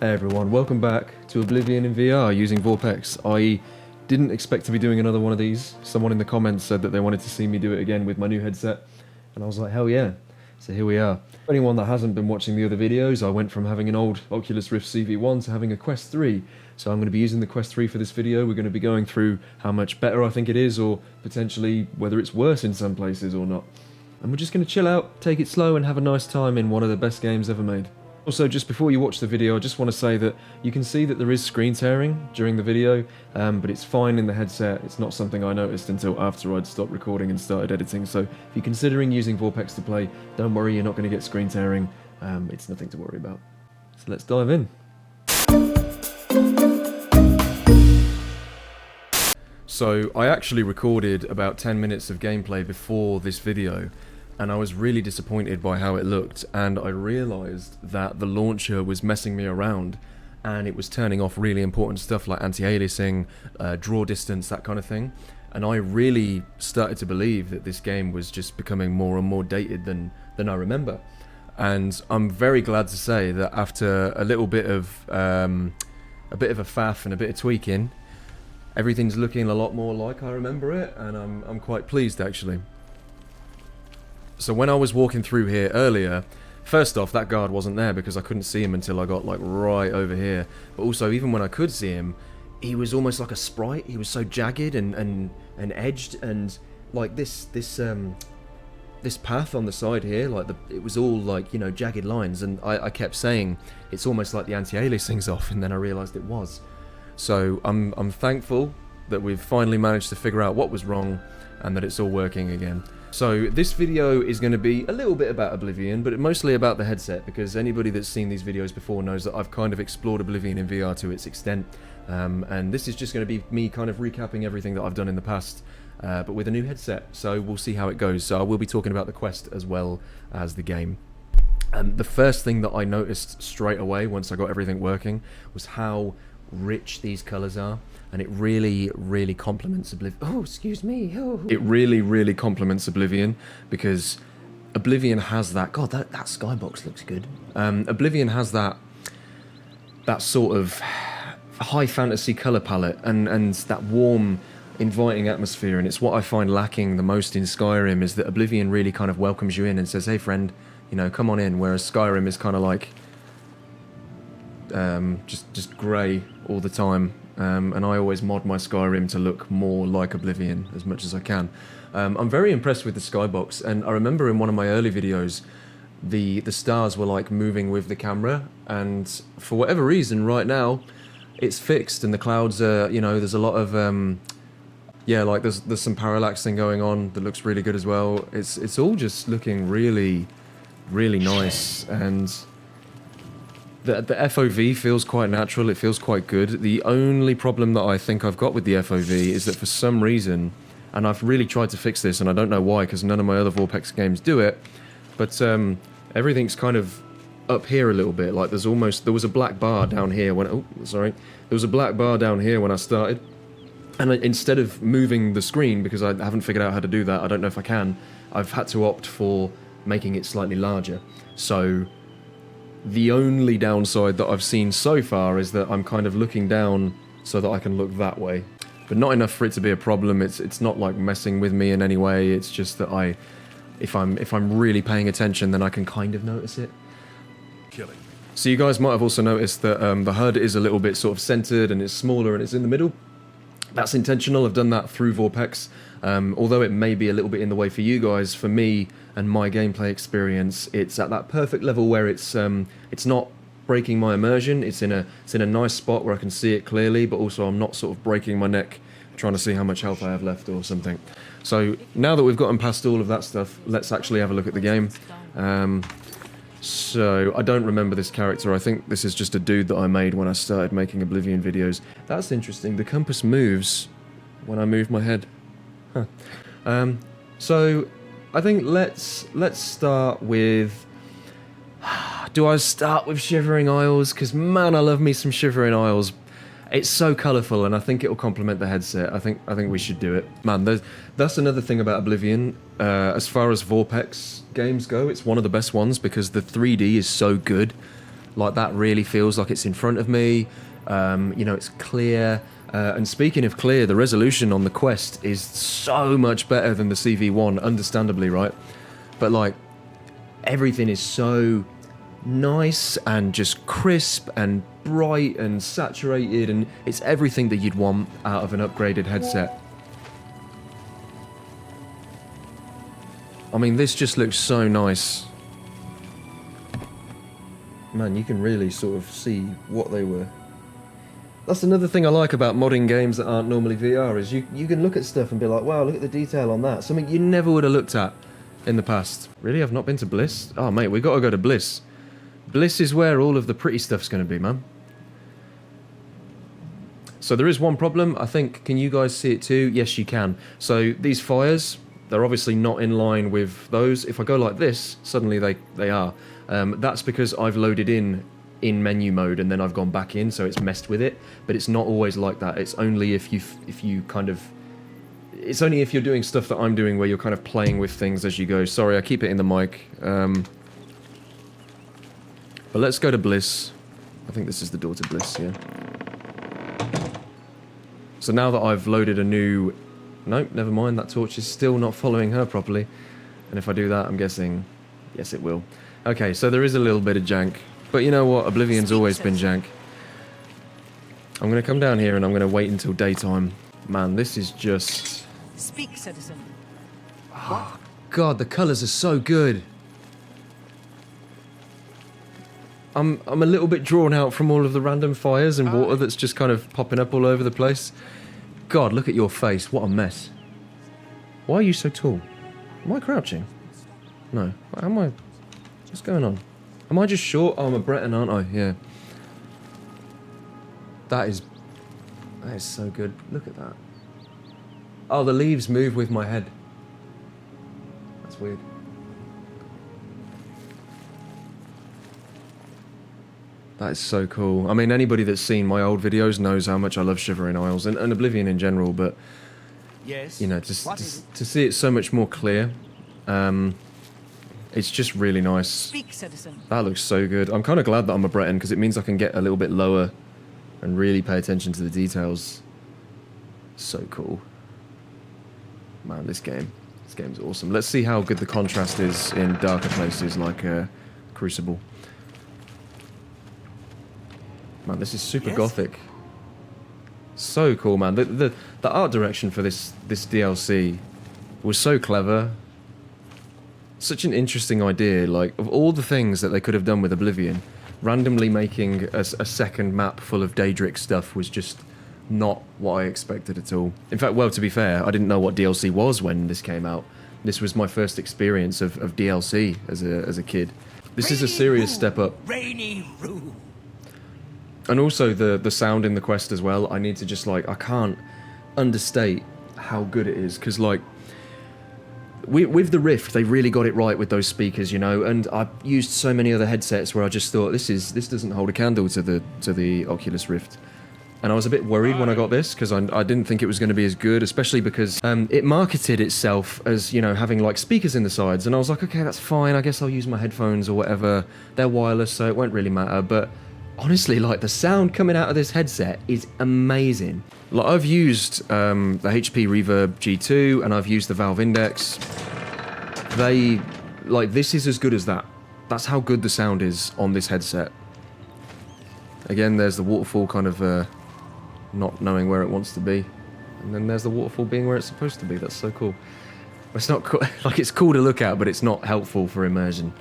Hey everyone, welcome back to Oblivion in VR using Vorpex. I didn't expect to be doing another one of these. Someone in the comments said that they wanted to see me do it again with my new headset, and I was like, hell yeah. So here we are. For anyone that hasn't been watching the other videos, I went from having an old Oculus Rift CV1 to having a Quest 3. So I'm going to be using the Quest 3 for this video. We're going to be going through how much better I think it is, or potentially whether it's worse in some places or not. And we're just going to chill out, take it slow, and have a nice time in one of the best games ever made. Also, just before you watch the video, I just want to say that you can see that there is screen tearing during the video, but it's fine in the headset. It's not something I noticed until after I'd stopped recording and started editing. So if you're considering using Vorpex to play, don't worry, you're not going to get screen tearing. It's nothing to worry about. So let's dive in. So I actually recorded about 10 minutes of gameplay before this video, and I was really disappointed by how it looked, and I realised that the launcher was messing me around and it was turning off really important stuff like anti-aliasing, draw distance, that kind of thing. And I really started to believe that this game was just becoming more and more dated than I remember. And I'm very glad to say that after a little bit of a faff and a bit of tweaking, everything's looking a lot more like I remember it, and I'm quite pleased actually. So when I was walking through here earlier, first off, that guard wasn't there because I couldn't see him until I got like right over here. But also, even when I could see him, he was almost like a sprite. He was so jagged and edged, and like this path on the side here, like it was all like, you know, jagged lines. And I kept saying it's almost like the anti-aliasing's off, and then I realised it was. So I'm thankful that we've finally managed to figure out what was wrong and that it's all working again. So this video is going to be a little bit about Oblivion, but mostly about the headset, because anybody that's seen these videos before knows that I've kind of explored Oblivion in VR to its extent, and this is just going to be me kind of recapping everything that I've done in the past, but with a new headset, so we'll see how it goes. So I will be talking about the Quest as well as the game. The first thing that I noticed straight away once I got everything working was how rich these colours are. And it really complements Oblivion. Oh, excuse me. Oh. It really complements Oblivion, because Oblivion has that. God, that skybox looks good. Oblivion has that sort of high fantasy color palette and that warm, inviting atmosphere. And it's what I find lacking the most in Skyrim, is that Oblivion really kind of welcomes you in and says, "Hey, friend, you know, come on in." Whereas Skyrim is kind of like just grey all the time. And I always mod my Skyrim to look more like Oblivion as much as I can. I'm very impressed with the skybox, and I remember in one of my early videos the stars were like moving with the camera, and for whatever reason right now it's fixed and the clouds are, you know, there's a lot of yeah, like there's some parallaxing going on that looks really good as well. It's all just looking really nice, and the FOV feels quite natural, it feels quite good. The only problem that I think I've got with the FOV is that for some reason, and I've really tried to fix this and I don't know why, because none of my other Vorpex games do it, but everything's kind of up here a little bit. Like there was a black bar down here when, there was a black bar down here when I started, and instead of moving the screen, because I haven't figured out how to do that, I don't know if I can, I've had to opt for making it slightly larger. So the only downside that I've seen so far is that I'm kind of looking down so that I can look that way, but not enough for it to be a problem. It's not like messing with me in any way. It's just that if I'm really paying attention, then I can kind of notice it. Killing. So you guys might have also noticed that the HUD is a little bit sort of centered and it's smaller and it's in the middle. That's intentional. I've done that through Vorpex. Although it may be a little bit in the way for you guys, for me and my gameplay experience, it's at that perfect level where it's not breaking my immersion. It's in a nice spot where I can see it clearly, but also I'm not sort of breaking my neck trying to see how much health I have left or something. So now that we've gotten past all of that stuff, let's actually have a look at the game. So I don't remember this character. I think this is just a dude that I made when I started making Oblivion videos. That's interesting. The compass moves when I move my head. Huh. So I think let's start with... Do I start with Shivering Isles? Because man, I love me some Shivering Isles. It's so colourful, and I think it'll complement the headset. I think we should do it. Man, that's another thing about Oblivion. As far as Vorpex games go, it's one of the best ones because the 3D is so good. Like, that really feels like it's in front of me. You know, it's clear. And speaking of clear, the resolution on the Quest is so much better than the CV1, understandably, right? But, like, everything is so nice and just crisp and bright and saturated, and it's everything that you'd want out of an upgraded headset. I mean, this just looks so nice. Man, you can really sort of see what they were. That's another thing I like about modding games that aren't normally VR, is you can look at stuff and be like, wow, look at the detail on that. Something you never would have looked at in the past. Really? I've not been to Bliss? Oh, mate, we got to go to Bliss. Bliss is where all of the pretty stuff's going to be, man. So there is one problem, I think. Can you guys see it too? Yes, you can. So these fires, they're obviously not in line with those. If I go like this, suddenly they are. That's because I've loaded in menu mode and then I've gone back in, so it's messed with it. But it's not always like that. It's only if you kind of... It's only if you're doing stuff that I'm doing where you're kind of playing with things as you go. Sorry, I keep hitting the mic. But let's go to Bliss. I think this is the door to Bliss, yeah. So now that I've loaded a new... Nope, never mind, that torch is still not following her properly. And if I do that, I'm guessing... Yes, it will. Okay, so there is a little bit of jank. But you know what? Oblivion's always been jank. I'm going to come down here and I'm going to wait until daytime. Man, this is just... Speak, citizen. Oh, God, the colours are so good. I'm a little bit drawn out from all of the random fires and water that's just kind of popping up all over the place. God, look at your face. What a mess. Why are you so tall? Am I crouching? No. Am I... What's going on? Am I just short? Oh, I'm a Breton, aren't I? Yeah. That is so good. Look at that. Oh, the leaves move with my head. That's weird. That is so cool. I mean, anybody that's seen my old videos knows how much I love Shivering Isles and Oblivion in general, but... Yes. You know, to see it so much more clear, it's just really nice. Speak, citizen. That looks so good. I'm kind of glad that I'm a Breton, because it means I can get a little bit lower and really pay attention to the details. So cool. Man, this game's awesome. Let's see how good the contrast is in darker places like Crucible. Man, this is super gothic. So cool, man. The art direction for this DLC was so clever. Such an interesting idea. Like, of all the things that they could have done with Oblivion, randomly making a second map full of Daedric stuff was just not what I expected at all. In fact, well, to be fair, I didn't know what DLC was when this came out. This was my first experience of DLC as a kid. This is a serious step up. Rainy room. And also the sound in the Quest as well. I need to just, like, I can't understate how good it is, because, like, with the Rift, they really got it right with those speakers, you know, and I've used so many other headsets where I just thought, this doesn't hold a candle to the Oculus Rift. And I was a bit worried when I got this, because I didn't think it was going to be as good, especially because it marketed itself as, you know, having, like, speakers in the sides, and I was like, okay, that's fine, I guess I'll use my headphones or whatever. They're wireless, so it won't really matter, but... Honestly, like, the sound coming out of this headset is amazing. Like, I've used the HP Reverb G2 and I've used the Valve Index. This is as good as that. That's how good the sound is on this headset. Again, there's the waterfall kind of not knowing where it wants to be. And then there's the waterfall being where it's supposed to be. That's so cool. It's not cool. Like, it's cool to look at, but it's not helpful for immersion.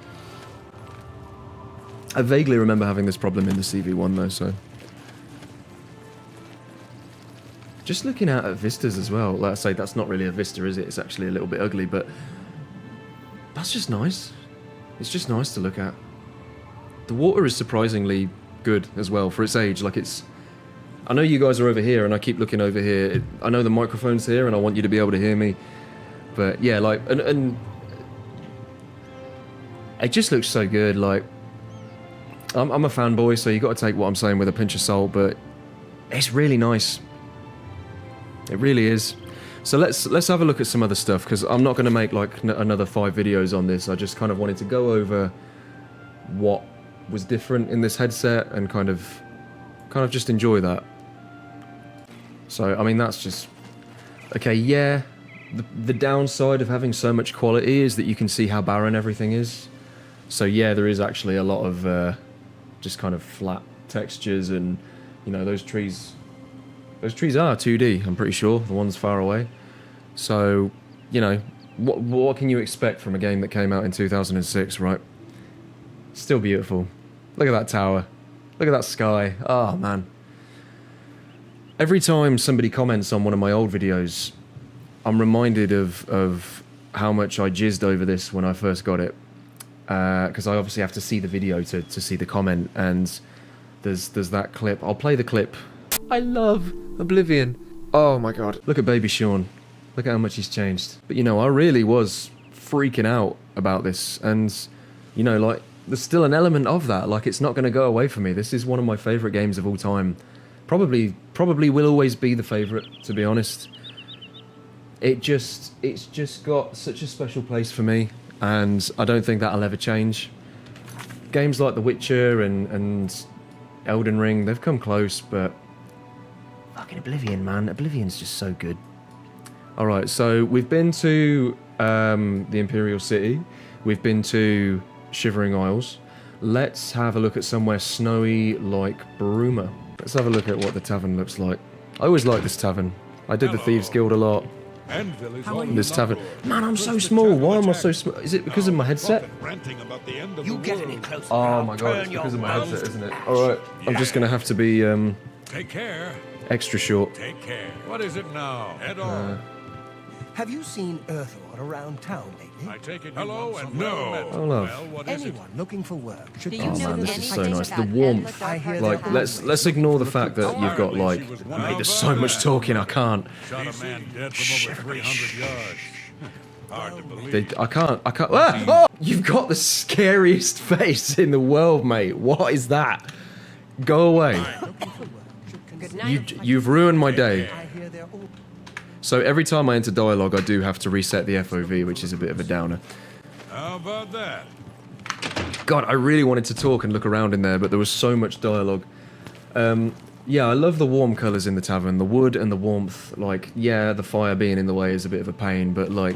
I vaguely remember having this problem in the CV1 though, so... Just looking out at vistas as well, like I say, that's not really a vista, is it? It's actually a little bit ugly, but... That's just nice. It's just nice to look at. The water is surprisingly good as well for its age, like it's... I know you guys are over here and I keep looking over here. I know the microphone's here and I want you to be able to hear me. But yeah, like, and it just looks so good, like... I'm a fanboy, so you got to take what I'm saying with a pinch of salt, but it's really nice. It really is. So let's have a look at some other stuff, because I'm not going to make like another 5 videos on this. I just kind of wanted to go over what was different in this headset and kind of just enjoy that. So, I mean, that's just... Okay, yeah, the downside of having so much quality is that you can see how barren everything is. So yeah, there is actually a lot of just kind of flat textures, and, you know, those trees are 2D, I'm pretty sure, the ones far away. So, you know, what can you expect from a game that came out in 2006, right? Still beautiful. Look at that tower. Look at that sky. Oh, man. Every time somebody comments on one of my old videos, I'm reminded of how much I jizzed over this when I first got it. Because I obviously have to see the video to see the comment, and there's that clip. I'll play the clip. I love Oblivion. Oh my god. Look at baby Sean. Look at how much he's changed. But you know, I really was freaking out about this, and you know, like, there's still an element of that. Like, it's not going to go away from me. This is one of my favourite games of all time. Probably will always be the favourite, to be honest. It's just got such a special place for me, and I don't think that'll ever change. Games like The Witcher and Elden Ring, they've come close, but fucking Oblivion, man. Oblivion's just so good. Alright, so we've been to the Imperial City. We've been to Shivering Isles. Let's have a look at somewhere snowy like Bruma. Let's have a look at what the tavern looks like. I always liked this tavern. I did the Thieves Guild a lot. This tavern. Man, I'm so small. Why am I so small? Is it because of my headset? You get any closer. Oh my god, it's because of my headset, isn't it? Alright, I'm just going to have to be Take care. extra short. Take care. What is it now? Head on. Have you seen Earthward around town lately? I take it. Hello and no. Oh, love. Well, what is it? Anyone looking for work should Do come. you Oh know man, this is anything so nice. The about warmth. I hear Like, they're let's ignore the fact that you've got, like... Mate, there's so much talking, I can't. Shot a man dead from over 300 yards. Hard to believe. I can't... Ah! Oh! You've got the scariest face in the world, mate. What is that? Go away. Good night. You've ruined my day. I hear they're all So every time I enter dialogue, I do have to reset the FOV, which is a bit of a downer. How about that? God, I really wanted to talk and look around in there, but there was so much dialogue. Yeah, I love the warm colours in the tavern. The wood and the warmth. Like, yeah, the fire being in the way is a bit of a pain, but, like...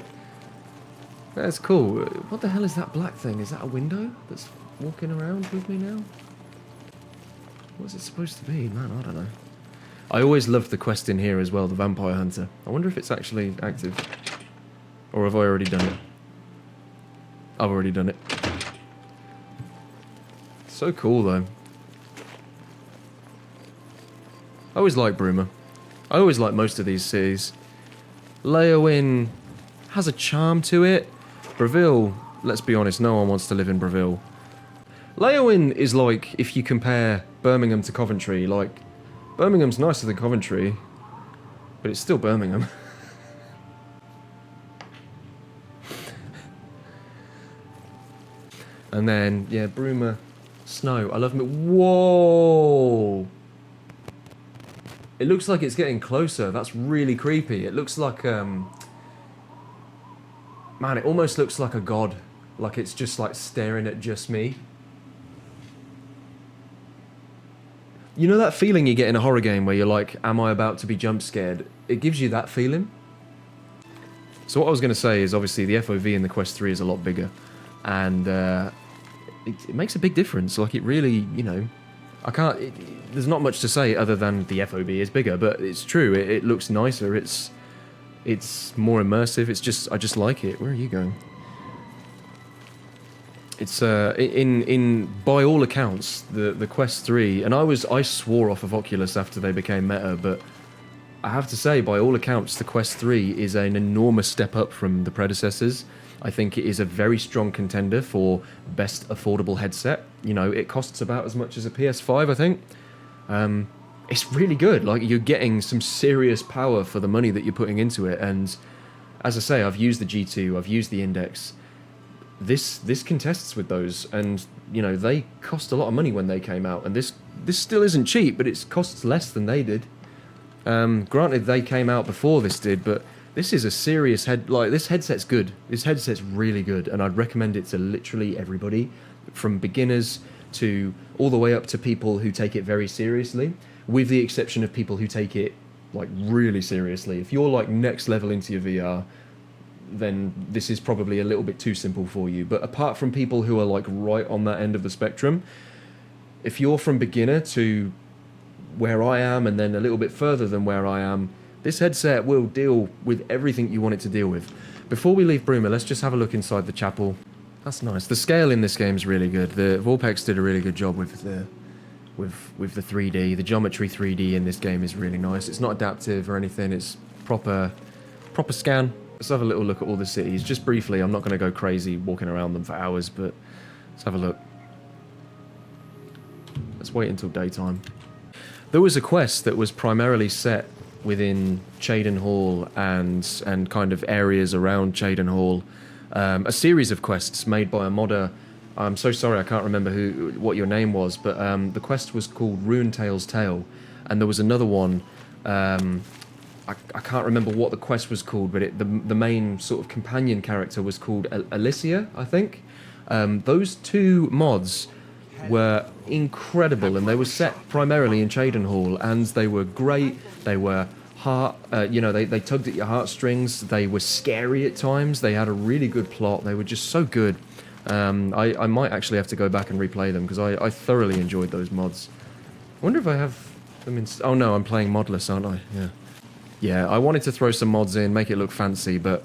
That's cool. What the hell is that black thing? Is that a window that's walking around with me now? What's it supposed to be? Man, I don't know. I always loved the quest in here as well, the Vampire Hunter. I wonder if it's actually active. Or have I already done it? I've already done it. So cool, though. I always like Bruma. I always like most of these cities. Leowyn has a charm to it. Breville, let's be honest, no one wants to live in Breville. Leowyn is like, if you compare Birmingham to Coventry, like, Birmingham's nicer than Coventry, but it's still Birmingham. And then, yeah, Bruma, snow. I love it. Whoa! It looks like it's getting closer. That's really creepy. It looks like, man, it almost looks like a god. Like it's just like staring at just me. You know that feeling you get in a horror game where you're like, am I about to be jump scared? It gives you that feeling. So what I was going to say is obviously the FOV in the Quest 3 is a lot bigger. And it makes a big difference. Like it really, you know, there's not much to say other than the FOV is bigger, but it's true. It looks nicer. It's more immersive. It's just, I just like it. Where are you going? It's by all accounts the Quest 3, and I swore off of Oculus after they became meta, but I have to say by all accounts the Quest 3 is an enormous step up from the predecessors. I think it is a very strong contender for best affordable headset. You know, it costs about as much as a PS5, I think. It's really good. Like, you're getting some serious power for the money that you're putting into it. And as I say, I've used the G2, I've used the Index. This contests with those, and you know they cost a lot of money when they came out, and this still isn't cheap, but it costs less than they did. Granted, they came out before this did, but this is a serious this headset's good. This headset's really good, and I'd recommend it to literally everybody, from beginners to all the way up to people who take it very seriously, with the exception of people who take it like really seriously. If you're like next level into your VR, then this is probably a little bit too simple for you. But apart from people who are like right on that end of the spectrum, if you're from beginner to where I am and then a little bit further than where I am, this headset will deal with everything you want it to deal with. Before we leave Bruma, let's just have a look inside the chapel. That's nice. The scale in this game is really good. The Vorpex did a really good job with the 3D. The geometry 3D in this game is really nice. It's not adaptive or anything. It's proper scan. Let's have a little look at all the cities. Just briefly, I'm not going to go crazy walking around them for hours, but let's have a look. Let's wait until daytime. There was a quest that was primarily set within Cheydon Hall and kind of areas around Cheydon Hall. A series of quests made by a modder. I'm so sorry I can't remember what your name was, but the quest was called Ruintail's Tale, and there was another one. I can't remember what the quest was called, but the main sort of companion character was called Alicia, I think. Those two mods were incredible, and they were set primarily in Cheydon Hall, and they were great. They were they tugged at your heartstrings. They were scary at times. They had a really good plot. They were just so good. I might actually have to go back and replay them because I thoroughly enjoyed those mods. I wonder if I have them in... Oh no, I'm playing modless, aren't I? Yeah. Yeah, I wanted to throw some mods in, make it look fancy, but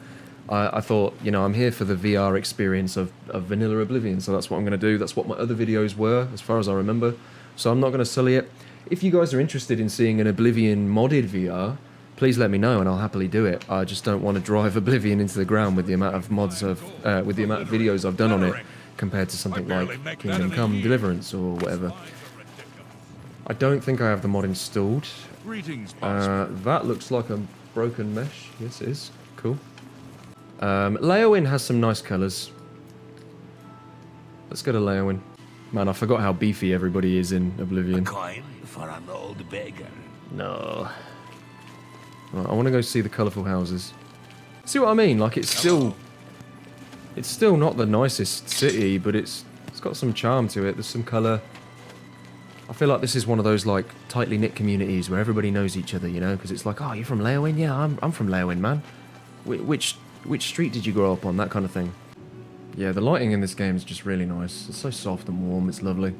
I thought, I'm here for the VR experience of vanilla Oblivion, so that's what I'm going to do. That's what my other videos were, as far as I remember. So I'm not going to sully it. If you guys are interested in seeing an Oblivion modded VR, please let me know and I'll happily do it. I just don't want to drive Oblivion into the ground with the amount of mods with the amount of videos I've done on it compared to something like Kingdom Come Deliverance or whatever. I don't think I have the mod installed. That looks like a broken mesh. Yes, it is. Cool. Leowin has some nice colours. Let's go to Leowin. Man, I forgot how beefy everybody is in Oblivion. A coin for an old beggar. No. Right, I want to go see the colourful houses. See what I mean? Like, it's still not the nicest city, but it's got some charm to it. There's some colour. I feel like this is one of those, like, tightly knit communities where everybody knows each other, because it's like, oh, you're from Leowin? Yeah, I'm from Leowin, man. Which street did you grow up on? That kind of thing. Yeah, the lighting in this game is just really nice. It's so soft and warm. It's lovely.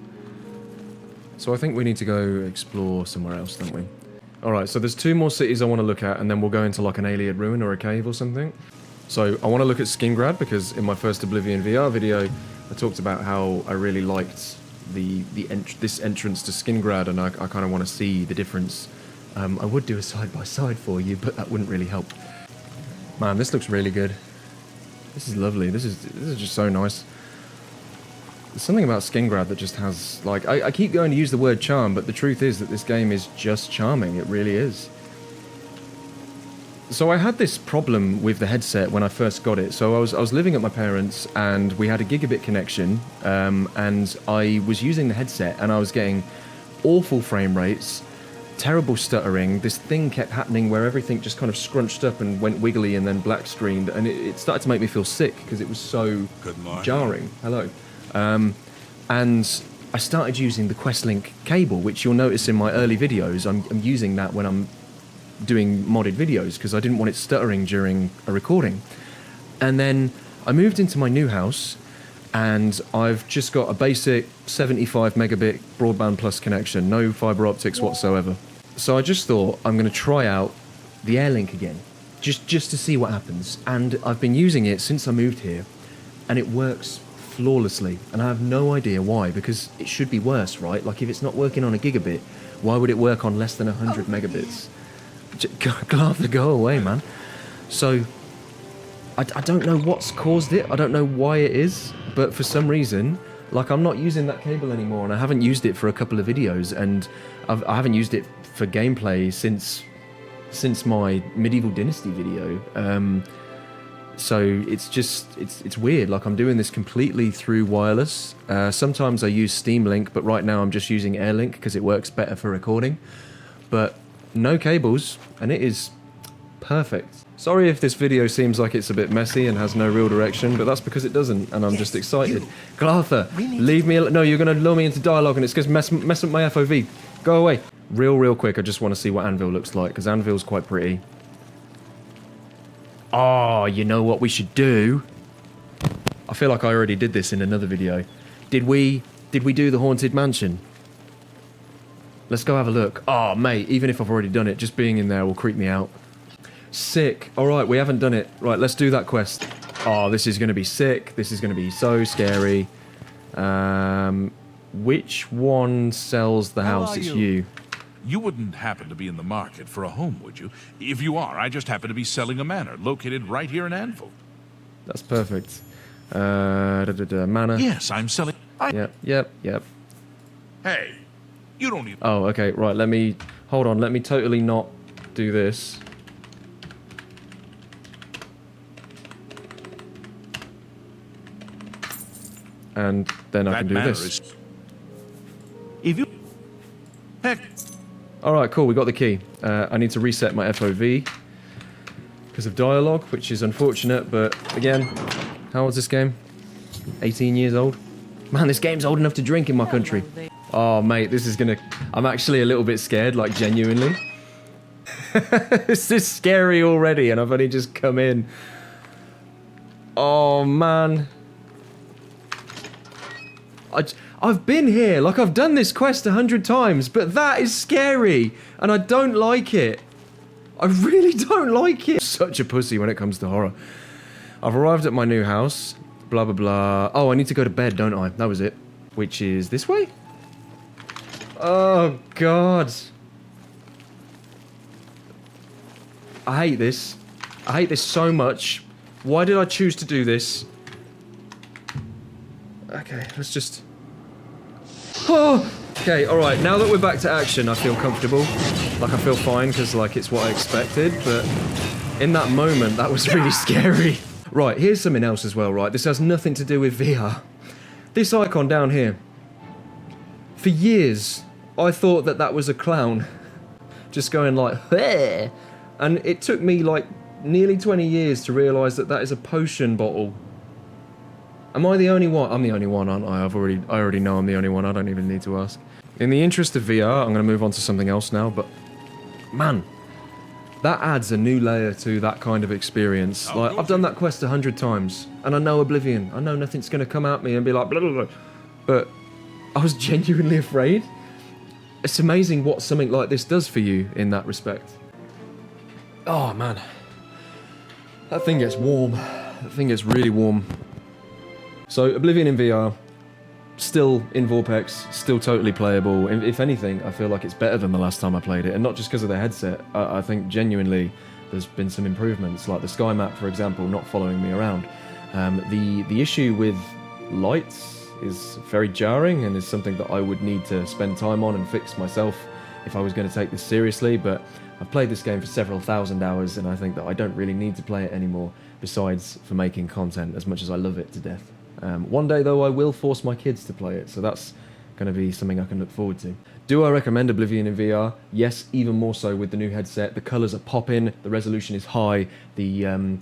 So I think we need to go explore somewhere else, don't we? Alright, so there's 2 more cities I want to look at, and then we'll go into, like, an Ayleid ruin or a cave or something. So I want to look at Skingrad, because in my first Oblivion VR video, I talked about how I really liked this entrance to Skingrad, and I kind of want to see the difference. I would do a side-by-side for you, but that wouldn't really help. Man, this looks really good. This is lovely. This is just so nice. There's something about Skingrad that just has, like, I keep going to use the word charm, but the truth is that this game is just charming. It really is. So I had this problem with the headset when I first got it. So I was living at my parents', and we had a gigabit connection, and I was using the headset, and I was getting awful frame rates, terrible stuttering. This thing kept happening where everything just kind of scrunched up and went wiggly and then black screened, and it started to make me feel sick because it was so jarring. Hello. And I started using the Questlink cable, which you'll notice in my early videos. I'm using that when I'm doing modded videos because I didn't want it stuttering during a recording. And then I moved into my new house, and I've just got a basic 75 megabit broadband plus connection, no fiber optics whatsoever. So I just thought I'm going to try out the Airlink again, just to see what happens. And I've been using it since I moved here, and it works flawlessly, and I have no idea why, because it should be worse, right? Like, if it's not working on a gigabit, why would it work on less than 100 megabits? Go away, man. So I don't know what's caused it. I don't know why it is, but for some reason, like, I'm not using that cable anymore, and I haven't used it for a couple of videos, and I haven't used it for gameplay since my Medieval Dynasty video. So it's weird. Like, I'm doing this completely through wireless. Sometimes I use Steam Link, but right now I'm just using Airlink because it works better for recording. But no cables, and it is perfect. Sorry if this video seems like it's a bit messy and has no real direction, but that's because it doesn't, and I'm just excited. Glartha, leave me alone. No, you're going to lure me into dialogue, and it's going to mess up my FOV. Go away. Real quick, I just want to see what Anvil looks like, because Anvil's quite pretty. Oh, you know what we should do? I feel like I already did this in another video. Did we do the Haunted Mansion? Let's go have a look. Oh, mate, even if I've already done it, just being in there will creep me out. Sick. All right, we haven't done it. Right, let's do that quest. Oh, this is going to be sick. This is going to be so scary. Which one sells the house? It's you. You wouldn't happen to be in the market for a home, would you? If you are, I just happen to be selling a manor located right here in Anvil. That's perfect. Manor. Yes, I'm selling... Yep. Hey, you don't need... Oh, okay, right, hold on, let me totally not do this. And then I can do this. If you... Heck... Alright, cool, we got the key. I need to reset my FOV because of dialogue, which is unfortunate, but again, how old's this game? 18 years old? Man, this game's old enough to drink in my country. Oh, mate, this is gonna... I'm actually a little bit scared, like, genuinely. This is scary already, and I've only just come in. Oh, man. I've been here, like, I've done this quest 100 times, but that is scary, and I don't like it. I really don't like it. Such a pussy when it comes to horror. I've arrived at my new house. Blah, blah, blah. Oh, I need to go to bed, don't I? That was it. Which is this way? Oh, God. I hate this. I hate this so much. Why did I choose to do this? Okay, let's just... Oh! Okay, alright, now that we're back to action, I feel comfortable. Like, I feel fine, because, like, it's what I expected, but... in that moment, that was really scary. Right, here's something else as well, right? This has nothing to do with VR. This icon down here. For years, I thought that that was a clown. Just going like, hey! And it took me like nearly 20 years to realise that that is a potion bottle. Am I the only one? I'm the only one, aren't I? I already know I'm the only one. I don't even need to ask. In the interest of VR, I'm going to move on to something else now, but... man, that adds a new layer to that kind of experience. Like, I've done that quest 100 times, and I know Oblivion. I know nothing's going to come at me and be like, blah, blah, blah. But I was genuinely afraid. It's amazing what something like this does for you in that respect. Oh, man. That thing gets warm. That thing gets really warm. So, Oblivion in VR, still in Vorpex, still totally playable. If anything, I feel like it's better than the last time I played it, and not just because of the headset. I think genuinely there's been some improvements, like the sky map, for example, not following me around. The issue with lights is very jarring and is something that I would need to spend time on and fix myself if I was going to take this seriously, but I've played this game for several thousand hours, and I think that I don't really need to play it anymore, besides for making content, as much as I love it to death. One day, though, I will force my kids to play it, so that's going to be something I can look forward to. Do I recommend Oblivion in VR? Yes, even more so with the new headset. The colours are popping, the resolution is high, the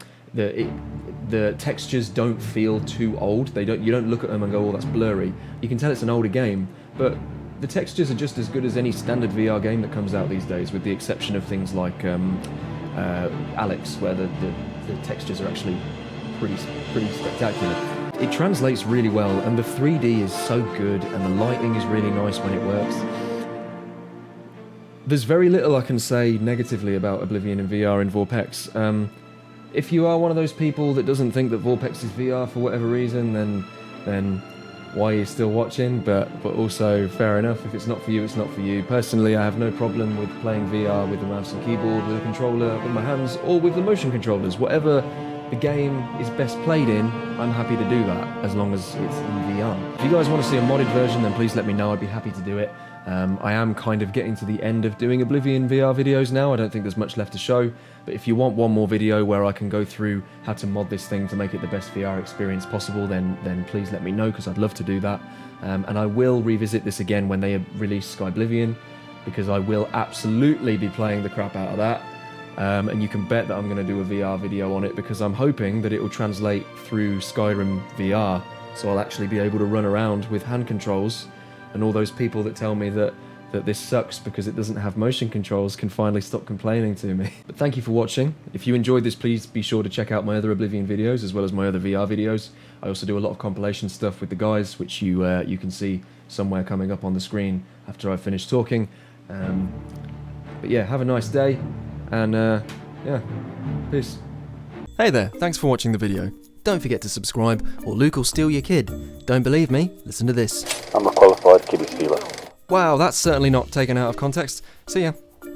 textures don't feel too old. You don't look at them and go, oh, that's blurry. You can tell it's an older game, but the textures are just as good as any standard VR game that comes out these days, with the exception of things like Alex, where the textures are actually pretty spectacular. It translates really well, and the 3D is so good, and the lighting is really nice when it works. There's very little I can say negatively about Oblivion in VR in Vorpex. If you are one of those people that doesn't think that Vorpex is VR for whatever reason, then why are you still watching? But also, fair enough, if it's not for you, it's not for you. Personally, I have no problem with playing VR with a mouse and keyboard, with a controller in my hands, or with the motion controllers. Whatever the game is best played in, I'm happy to do that, as long as it's in VR. If you guys want to see a modded version, then please let me know, I'd be happy to do it. I am kind of getting to the end of doing Oblivion VR videos now. I don't think there's much left to show, but if you want one more video where I can go through how to mod this thing to make it the best VR experience possible, then please let me know, because I'd love to do that. And I will revisit this again when they release Skyblivion, because I will absolutely be playing the crap out of that. and you can bet that I'm going to do a VR video on it because I'm hoping that it will translate through Skyrim VR, so I'll actually be able to run around with hand controls, and all those people that tell me that this sucks because it doesn't have motion controls can finally stop complaining to me. But thank you for watching. If you enjoyed this, please be sure to check out my other Oblivion videos as well as my other VR videos. I also do a lot of compilation stuff with the guys, which you can see somewhere coming up on the screen after I finish talking. But yeah, have a nice day, and yeah, peace. Hey there, thanks for watching the video. Don't forget to subscribe or Luke will steal your kid. Don't believe me? Listen to this. I'm a qualified kiddie stealer. Wow, that's certainly not taken out of context. See ya.